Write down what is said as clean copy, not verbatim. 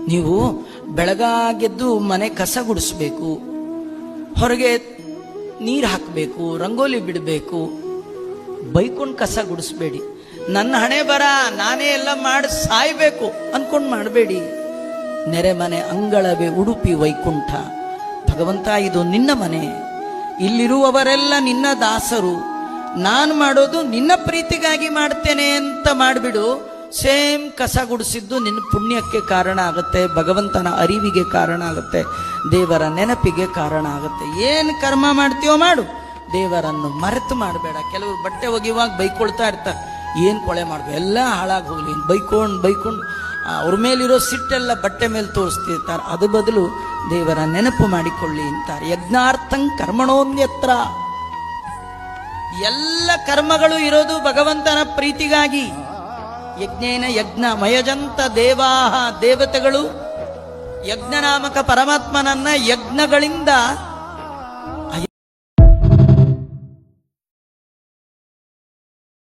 ನೀವು ಬೆಳಗಾಗೆದ್ದು ಮನೆ ಕಸ ಗುಡಿಸ್ಬೇಕು, ಹೊರಗೆ ನೀರು ಹಾಕಬೇಕು, ರಂಗೋಲಿ ಬಿಡಬೇಕು. ಬೈಕೊಂಡು ಕಸ ಗುಡಿಸ್ಬೇಡಿ. ನನ್ನ ಹಣೆ ಬರ ನಾನೇ ಎಲ್ಲ ಮಾಡಿ ಸಾಯ್ಬೇಕು ಅನ್ಕೊಂಡು ಮಾಡಬೇಡಿ. ನೆರೆ ಮನೆ ಅಂಗಳವೇ ಉಡುಪಿ ವೈಕುಂಠ. ಭಗವಂತ, ಇದು ನಿನ್ನ ಮನೆ, ಇಲ್ಲಿರುವವರೆಲ್ಲ ನಿನ್ನ ದಾಸರು, ನಾನು ಮಾಡೋದು ನಿನ್ನ ಪ್ರೀತಿಗಾಗಿ ಮಾಡ್ತೇನೆ ಅಂತ ಮಾಡಿಬಿಡು. ಸೇಮ್ ಕಸ ಗುಡಿಸಿದ್ದು ನಿನ್ನ ಪುಣ್ಯಕ್ಕೆ ಕಾರಣ ಆಗುತ್ತೆ, ಭಗವಂತನ ಅರಿವಿಗೆ ಕಾರಣ ಆಗುತ್ತೆ, ದೇವರ ನೆನಪಿಗೆ ಕಾರಣ ಆಗುತ್ತೆ. ಏನು ಕರ್ಮ ಮಾಡ್ತೀವೋ ಮಾಡು, ದೇವರನ್ನು ಮರೆತು ಮಾಡಬೇಡ. ಕೆಲವರು ಬಟ್ಟೆ ಒಗೆಯುವಾಗ ಬೈಕೊಳ್ತಾ ಇರ್ತಾರೆ, ಏನು ಕೊಳೆ ಮಾಡಬೇಕು, ಎಲ್ಲ ಹಾಳಾಗಿ ಹೋಗ್ಲಿ ಬೈಕೊಂಡು ಅವ್ರ ಮೇಲಿರೋ ಸಿಟ್ಟೆಲ್ಲ ಬಟ್ಟೆ ಮೇಲೆ ತೋರಿಸ್ತಿರ್ತಾರೆ. ಅದು ಬದಲು ದೇವರ ನೆನಪು ಮಾಡಿಕೊಳ್ಳಿ ಅಂತಾರೆ. ಯಜ್ಞಾರ್ಥಂ ಕರ್ಮಣೋನ್ಯತ್ರ. ಎಲ್ಲ ಕರ್ಮಗಳು ಇರೋದು ಭಗವಂತನ ಪ್ರೀತಿಗಾಗಿ. ಯಜ್ಞೇನ ಯಜ್ಞ ಮಯಜಂತ ದೇವಾಹ. ದೇವತೆಗಳು ಯಜ್ಞನಾಮಕ ಪರಮಾತ್ಮನನ್ನ ಯಜ್ಞಗಳಿಂದ